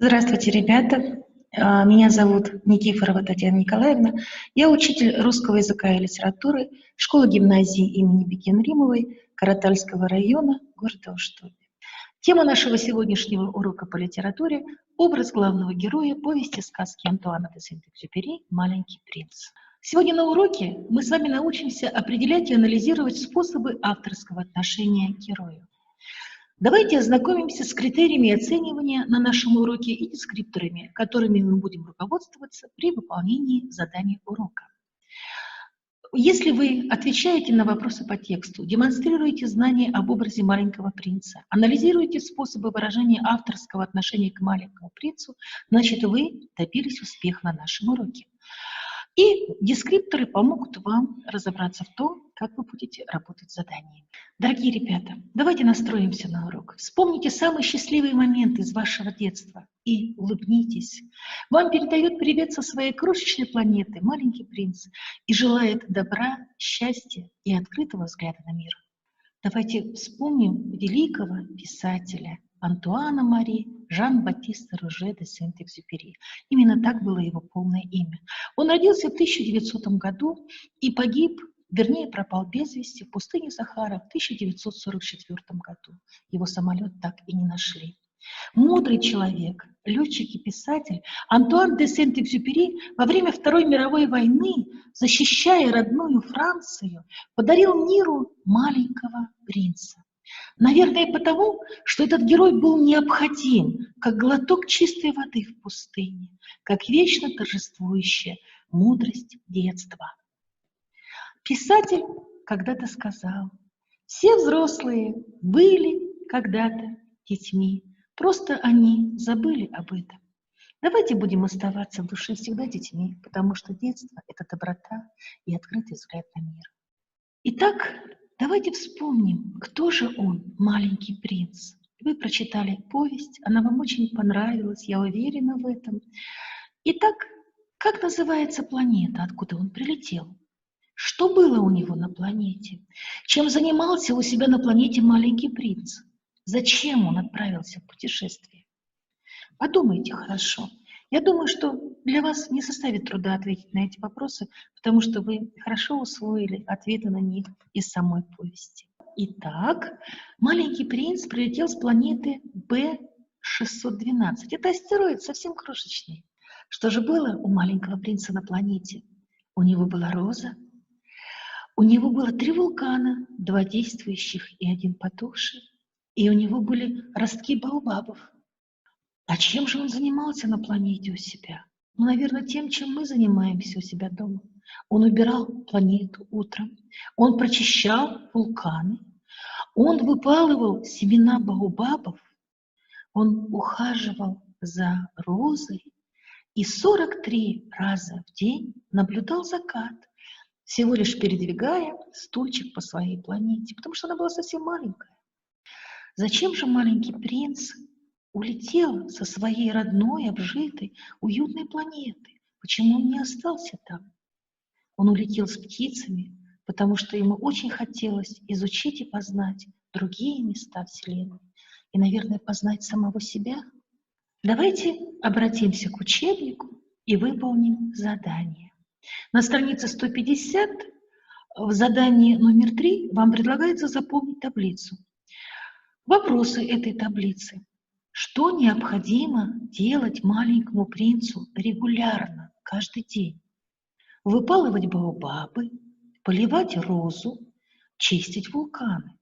Здравствуйте, ребята. Меня зовут Никифорова Татьяна Николаевна. Я учитель русского языка и литературы школы-гимназии имени Бекин-Римовой Каратальского района города Уштубе. Тема нашего сегодняшнего урока по литературе – образ главного героя повести сказки Антуана де Сент-Экзюпери «Маленький принц». Сегодня на уроке мы с вами научимся определять и анализировать способы авторского отношения к герою. Давайте ознакомимся с критериями оценивания на нашем уроке и дескрипторами, которыми мы будем руководствоваться при выполнении заданий урока. Если вы отвечаете на вопросы по тексту, демонстрируете знания об образе маленького принца, анализируете способы выражения авторского отношения к маленькому принцу, значит, вы добились успеха на нашем уроке. И дескрипторы помогут вам разобраться в том, как вы будете работать с заданиями. Дорогие ребята, давайте настроимся на урок. Вспомните самый счастливый момент из вашего детства и улыбнитесь. Вам передает привет со своей крошечной планеты маленький принц и желает добра, счастья и открытого взгляда на мир. Давайте вспомним великого писателя Антуана Мари Жан-Батиста Роже де Сент-Экзюпери. Именно так было его полное имя. Он родился в 1900 году и погиб, вернее, пропал без вести в пустыне Сахара в 1944 году. Его самолет так и не нашли. Мудрый человек, летчик и писатель Антуан де Сент-Экзюпери во время Второй мировой войны, защищая родную Францию, подарил миру маленького принца. Наверное, потому, что этот герой был необходим, как глоток чистой воды в пустыне, как вечно торжествующая мудрость детства. Писатель когда-то сказал: «Все взрослые были когда-то детьми, просто они забыли об этом». Давайте будем оставаться в душе всегда детьми, потому что детство – это доброта и открытый взгляд на мир. Итак, давайте вспомним, кто же он, маленький принц. Вы прочитали повесть, она вам очень понравилась, я уверена в этом. Итак, как называется планета, откуда он прилетел? Что было у него на планете? Чем занимался у себя на планете маленький принц? Зачем он отправился в путешествие? Подумайте хорошо. Я думаю, что для вас не составит труда ответить на эти вопросы, потому что вы хорошо усвоили ответы на них из самой повести. Итак, маленький принц прилетел с планеты Б-612. Это астероид совсем крошечный. Что же было у маленького принца на планете? У него была роза, у него было 3 вулкана, 2 действующих и 1 потухший, и у него были ростки баобабов. А чем же он занимался на планете у себя? Ну, наверное, тем, чем мы занимаемся у себя дома. Он убирал планету утром, он прочищал вулканы, он выпалывал семена баобабов, он ухаживал за розой и 43 раза в день наблюдал закат, всего лишь передвигая стульчик по своей планете, потому что она была совсем маленькая. Зачем же маленький принц улетел со своей родной, обжитой, уютной планеты? Почему он не остался там? Он улетел с птицами, потому что ему очень хотелось изучить и познать другие места Вселенной и, наверное, познать самого себя. Давайте обратимся к учебнику и выполним задание. На странице 150 в задании номер 3 вам предлагается заполнить таблицу. Вопросы этой таблицы. Что необходимо делать маленькому принцу регулярно, каждый день? Выпалывать баобабы, поливать розу, чистить вулканы.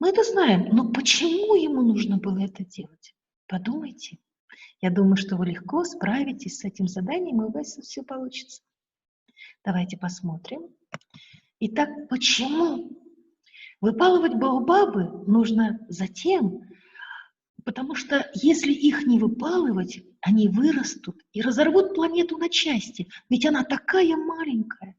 Мы это знаем, но почему ему нужно было это делать? Подумайте. Я думаю, что вы легко справитесь с этим заданием, и у вас все получится. Давайте посмотрим. Итак, почему? Выпалывать баобабы нужно затем, потому что если их не выпалывать, они вырастут и разорвут планету на части, ведь она такая маленькая.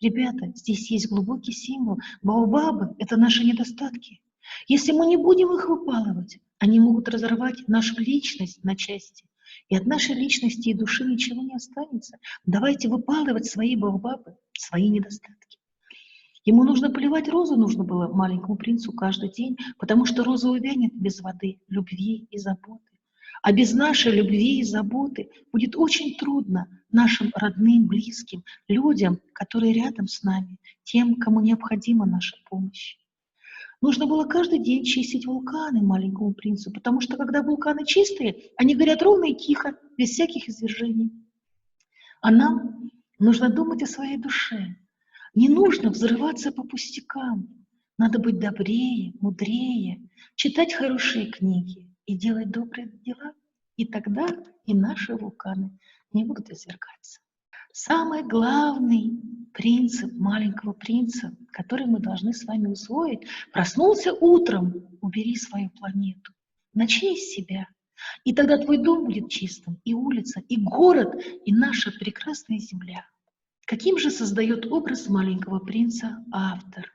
Ребята, здесь есть глубокий символ. Баобабы – это наши недостатки. Если мы не будем их выпалывать, они могут разорвать нашу личность на части. И от нашей личности и души ничего не останется. Давайте выпалывать свои баобабы, свои недостатки. Ему нужно поливать розу, нужно было маленькому принцу каждый день, потому что роза увянет без воды, любви и заботы. А без нашей любви и заботы будет очень трудно нашим родным, близким, людям, которые рядом с нами, тем, кому необходима наша помощь. Нужно было каждый день чистить вулканы маленькому принцу, потому что когда вулканы чистые, они горят ровно и тихо, без всяких извержений. А нам нужно думать о своей душе. Не нужно взрываться по пустякам. Надо быть добрее, мудрее, читать хорошие книги и делать добрые дела. И тогда и наши вулканы не будут извергаться. Самый главный принцип маленького принца, который мы должны с вами усвоить: проснулся утром, убери свою планету, начни с себя. И тогда твой дом будет чистым, и улица, и город, и наша прекрасная земля. Каким же создает образ маленького принца автор?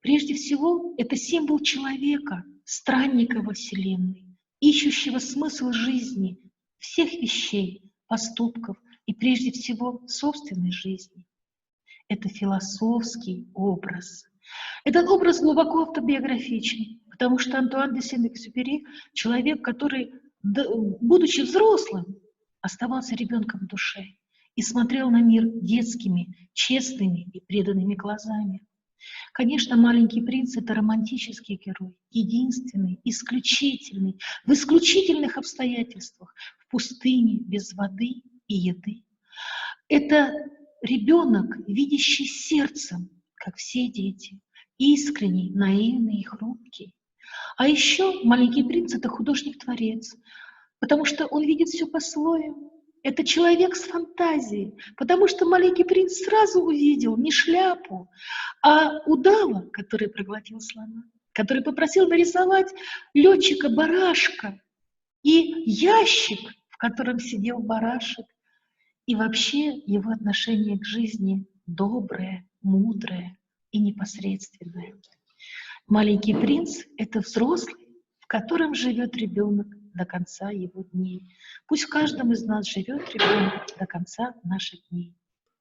Прежде всего, это символ человека, странника во Вселенной, ищущего смысл жизни, всех вещей, поступков и прежде всего собственной жизни. Это философский образ. Этот образ глубоко автобиографичен, потому что Антуан де Сент-Экзюпери — человек, который, будучи взрослым, оставался ребенком в душе и смотрел на мир детскими, честными и преданными глазами. Конечно, «Маленький принц» — это романтический герой, единственный, исключительный, в исключительных обстоятельствах, в пустыне, без воды и еды. Это ребенок, видящий сердцем, как все дети, искренний, наивный и хрупкий. А еще «Маленький принц» — это художник-творец, потому что он видит все по-своему. Это человек с фантазией, потому что маленький принц сразу увидел не шляпу, а удава, который проглотил слона, который попросил нарисовать летчика-барашка и ящик, в котором сидел барашек, и вообще его отношение к жизни доброе, мудрое и непосредственное. Маленький принц — это взрослый, в котором живет ребенок до конца его дней. Пусть в каждом из нас живет ребенок до конца наших дней.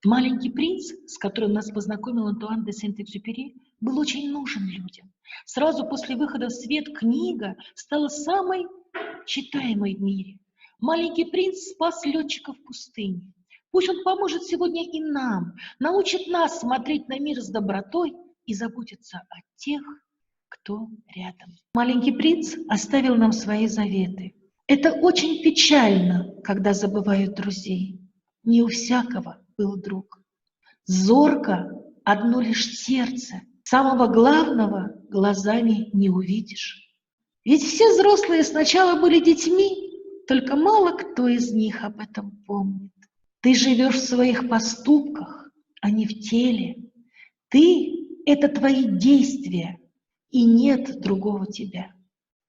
«Маленький принц», с которым нас познакомил Антуан де Сент-Экзюпери, был очень нужен людям. Сразу после выхода в свет книга стала самой читаемой в мире. «Маленький принц» спас летчиков в пустыне. Пусть он поможет сегодня и нам, научит нас смотреть на мир с добротой и заботиться о тех, кто рядом. Маленький принц оставил нам свои заветы. Это очень печально, когда забывают друзей. Не у всякого был друг. Зорко одно лишь сердце. Самого главного глазами не увидишь. Ведь все взрослые сначала были детьми, только мало кто из них об этом помнит. Ты живешь в своих поступках, а не в теле. Ты — это твои действия, и нет другого тебя.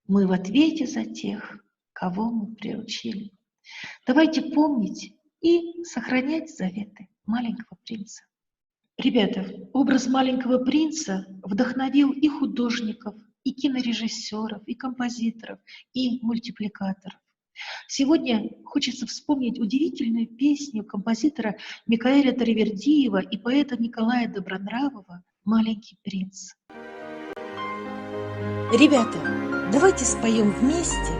Мы в ответе за тех, кого мы приручили. Давайте помнить и сохранять заветы маленького принца. Ребята, образ маленького принца вдохновил и художников, и кинорежиссеров, и композиторов, и мультипликаторов. Сегодня хочется вспомнить удивительную песню композитора Микаэля Таривердиева и поэта Николая Добронравова «Маленький принц». Ребята, давайте споем вместе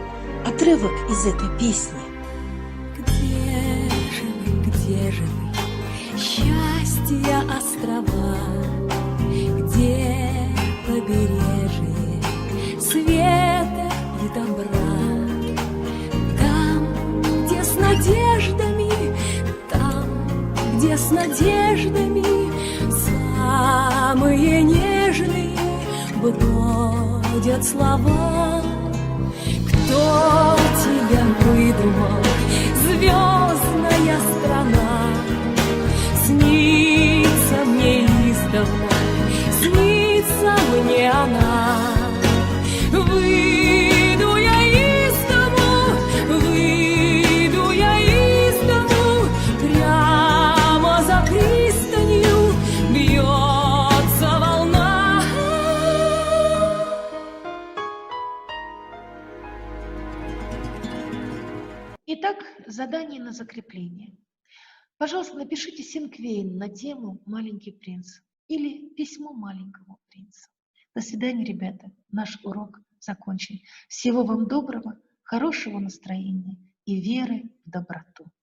отрывок из этой песни. Где же вы, счастья острова, где побережье света и добра? Там, где с надеждами, там, где с надеждами самые нежные бродят слова. Кто тебя выдумал, звездная страна? Снится мне издавна, снится мне она. Выйду я из дому, прямо за пристанью бьется волна. Итак, задание на закрепление. Пожалуйста, напишите синквейн на тему «Маленький принц» или «Письмо маленькому принцу». До свидания, ребята. Наш урок закончен. Всего вам доброго, хорошего настроения и веры в доброту.